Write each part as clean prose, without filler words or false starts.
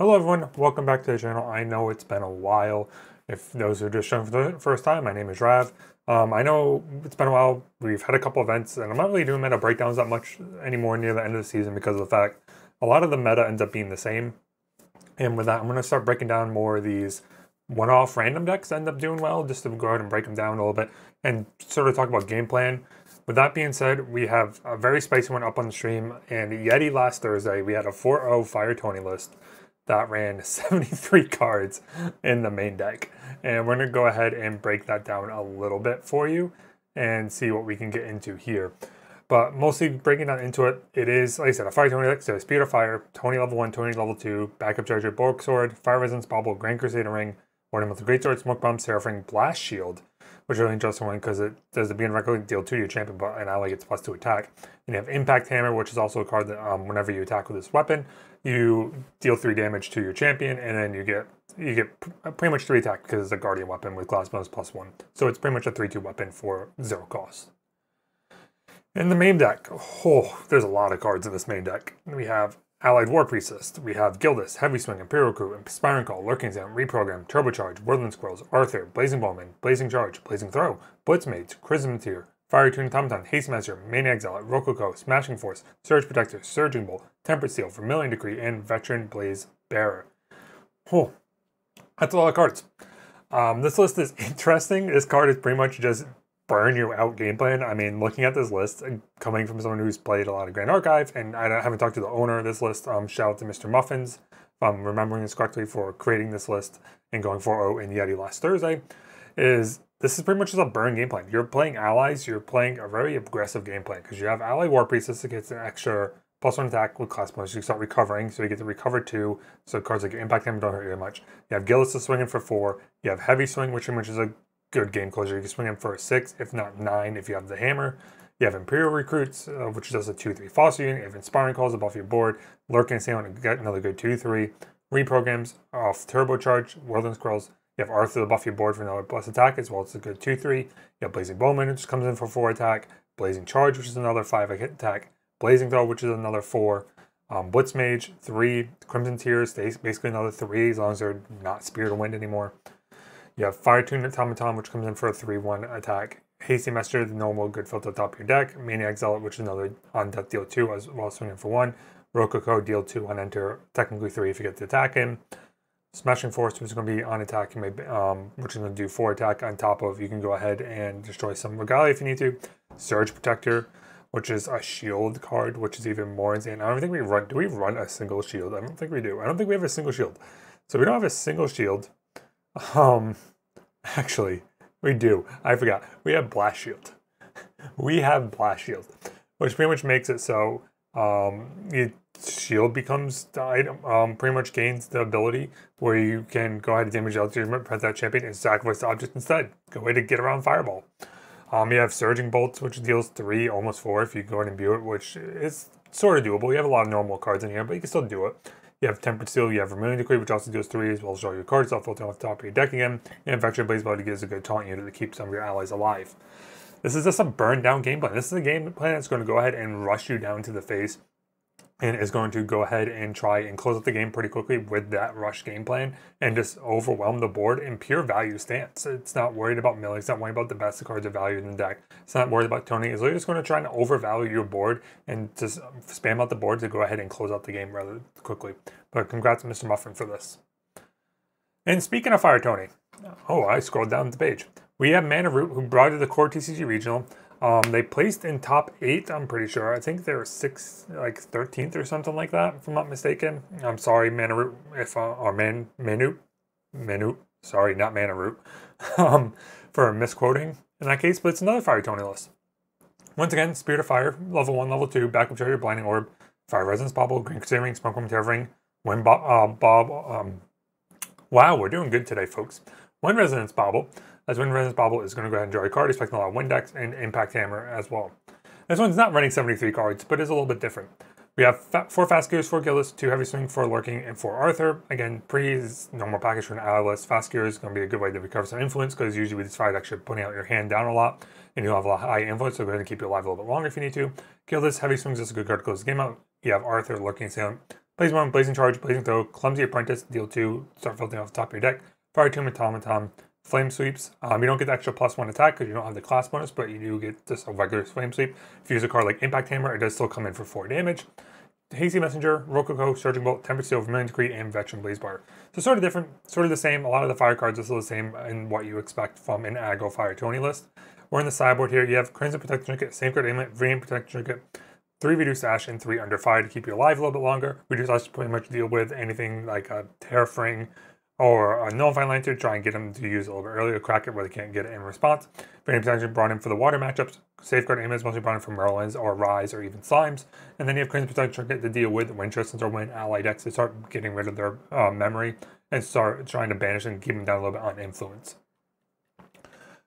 Hello everyone, welcome back to the channel. I know it's been a while. If those are just showing for the first time, my name is Rav. I know it's been a while. We've had a couple events, and I'm not really doing meta breakdowns that much anymore near the end of the season because of the fact a lot of the meta ends up being the same. And with that, I'm going to start breaking down more of these one-off random decks that end up doing well, just to go ahead and break them down a little bit and sort of talk about game plan. With that being said, we have a very spicy one up on the stream, and Yeti last Thursday, we had a 4-0 Fire Tony list that ran 73 cards in the main deck. And we're going to go ahead and break that down a little bit for you and see what we can get into here. But mostly breaking down into it, it is, like I said, a Fire Tony deck. So Speed of Fire, Tony level 1, Tony level 2, Backup Charger, Bulk Sword, Fire Resistance Bauble, Grand Crusader Ring, Warden with the Greatsword, Smoke Bomb, Seraphim, Blast Shield, which is really interesting one because it does the being record deal 2 to your champion, but an ally gets +2 attack. And you have Impact Hammer, which is also a card that whenever you attack with this weapon, you deal 3 damage to your champion, and then you get pretty much 3 attack because it's a guardian weapon with class bonus +1. So it's pretty much a 3/2 weapon for 0 cost. In the main deck, there's a lot of cards in this main deck. We have Allied War Priestess, we have Gildas, Heavy Swing, Imperial Crew, Inspiring Call, Lurking Sound, Reprogram, Turbocharge, Woodland Squirrels, Arthur, Blazing Bowman, Blazing Charge, Blazing Throw, Blitzmage, Chrismatier, Fire Tune Automaton, Haste Master, Maniac Zealot, Rococo, Smashing Force, Surge Protector, Surging Bolt, Temperate Seal, Vermilion Decree, and Veteran Blaze Bearer. That's a lot of cards. This list is interesting. This card is pretty much just burn you out game plan. I mean, looking at this list, coming from someone who's played a lot of Grand Archive, and I haven't talked to the owner of this list, shout out to Mr. Muffins, if I'm remembering this correctly, for creating this list and going 4-0 in Yeti last Thursday, this is pretty much just a burn game plan. You're playing allies, you're playing a very aggressive game plan, because you have Ally War Priestess that gets an extra +1 attack with class bonus. You start recovering, so you get to recover 2, so cards like Impact Hammer don't hurt you very much. You have Gillis to swing in for 4, you have Heavy Swing, which is a good game closer. You can swing him for a 6, if not 9, if you have the hammer. You have Imperial Recruits, which does a 2/3 foster unit. You have Inspiring Calls above your board. Lurking Sound, get another good 2/3. Reprograms off Turbocharge, Woodland Squirrels. You have Arthur above your board for another plus attack, as well as a good 2/3. You have Blazing Bowman, which comes in for 4 attack. Blazing Charge, which is another 5 attack. Blazing Throw, which is another 4. Blitzmage, 3. Crimson Tears, basically another 3, as long as they're not Spirit of Wind anymore. You have Fire Tune Automaton, which comes in for a 3/1 attack. Hasty Messenger, the normal good filter at the top of your deck. Maniac Zealot, which is another on death deal 2 as well as swinging for 1. Rococo, deal 2 on enter, technically 3 if you get the attack in. Smashing Force, which is going to be on attack, which is going to do 4 attack on top of, you can go ahead and destroy some Regalia if you need to. Surge Protector, which is a shield card, which is even more insane. I don't think do we run a single shield? I don't think we do. I don't think we have a single shield. So we don't have a single shield. Actually, we do. I forgot. We have Blast Shield. We have Blast Shield, which pretty much makes it so your shield becomes the item, pretty much gains the ability where you can go ahead and damage out to that champion and sacrifice the object instead. Good way to get around Fireball. You have Surging Bolts, which deals 3, almost 4 if you go ahead and imbue it, which is sort of doable. You have a lot of normal cards in here, but you can still do it. You have Temperate Seal, you have Vermilion Decree, which also deals 3, as well as draw your cards off, filter off the top of your deck again. And Veteran Blaze Bearer gives a good taunt unit to keep some of your allies alive. This is just a burn down game plan. This is a game plan that's going to go ahead and rush you down to the face, and is going to go ahead and try and close up the game pretty quickly with that rush game plan and just overwhelm the board in pure value stance. It's not worried about milling. It's not worried about the best cards of value in the deck. It's not worried about toning. It's literally just going to try and overvalue your board and just spam out the board to go ahead and close out the game rather quickly. But congrats to Mr. Muffin for this. And speaking of Fire Tony, I scrolled down the page. We have Mana Root, who brought to the core TCG regional. They placed in top 8, I'm pretty sure. I think they're 13th or something like that, if I'm not mistaken. I'm sorry, Mana Root, or Manu, sorry, not Mana Root, for misquoting in that case, but it's another Fire Tony list. Once again, Spirit of Fire, level 1, level 2, Backup Charger, Blinding Orb, Fire Resistance Bauble, Green Crusader Ring, Smoke Bomb, Ring, Wind wow, we're doing good today, folks. Wind Resonance Bauble. As Wind Resonance Bauble is going to go ahead and draw a card, expecting a lot of Wind decks, and Impact Hammer as well. This one's not running 73 cards, but is a little bit different. We have 4 Fast Gears, 4 Gillis, 2 Heavy Swing, 4 Lurking, and 4 Arthur. Again, pretty normal package for an ally list. Fast Gears is going to be a good way to recover some influence, because usually with this fight, actually putting out your hand down a lot, and you'll have a lot of high influence, so go ahead and keep you alive a little bit longer if you need to. Gillis, Heavy Swings is a good card to close the game out. You have Arthur, Lurking Sound, Blaze 1, Blazing Charge, Blazing Throw, Clumsy Apprentice, deal 2, start filtering off the top of your deck. Fire Tomb, Automaton, Flame Sweeps. You don't get the extra +1 attack because you don't have the class bonus, but you do get just a regular Flame Sweep. If you use a card like Impact Hammer, it does still come in for 4 damage. Hazy Messenger, Rococo, Surging Bolt, Tempered Steel, Vermilion Decree, and Veteran Blaze Bar. So sort of different, sort of the same. A lot of the fire cards are still the same in what you expect from an Agro Fire Tony list. We're in the sideboard here. You have Crimson Protection Trinket, Safeguard Amulet, Viridian Protection Trinket, 3 Reduced Ash, and 3 Under Fire to keep you alive a little bit longer. Reduced Ash to pretty much deal with anything like a Terrafring or a Nullifying Lantern, try and get them to use it a little bit earlier, crack it where they can't get it in response. Viridian Protection brought in for the water matchups. Safeguard Amulet is mostly brought in for Merlins or Rise or even Slimes. And then you have Crimson Protection Trinket to deal with Winchesters or Wind ally decks to start getting rid of their memory and start trying to banish and keep them down a little bit on influence.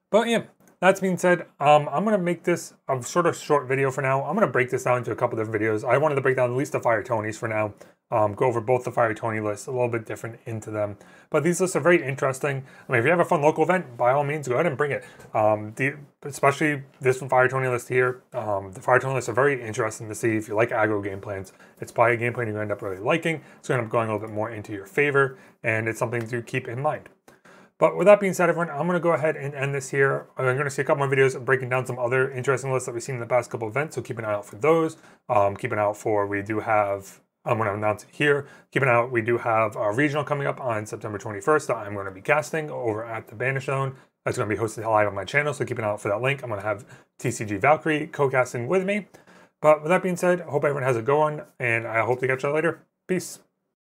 But yeah, that being said, I'm going to make this a sort of short video for now. I'm going to break this down into a couple different videos. I wanted to break down at least the Fire Tonys for now. Go over both the Fire Tony lists, a little bit different into them. But these lists are very interesting. I mean, if you have a fun local event, by all means, go ahead and bring it. Especially this Fire Tony list here. The Fire Tony lists are very interesting to see if you like aggro game plans. It's probably a game plan you end up really liking. It's going to end up going a little bit more into your favor, and it's something to keep in mind. But with that being said, everyone, I'm going to go ahead and end this here. I'm going to see a couple more videos breaking down some other interesting lists that we've seen in the past couple events, so keep an eye out for those. Keep an eye out for, we do have, I'm going to announce it here. Keep an eye out, we do have a regional coming up on September 21st that I'm going to be casting over at the Banish Zone. That's going to be hosted live on my channel, so keep an eye out for that link. I'm going to have TCG Valkyrie co-casting with me. But with that being said, I hope everyone has a good one, and I hope to catch you later. Peace.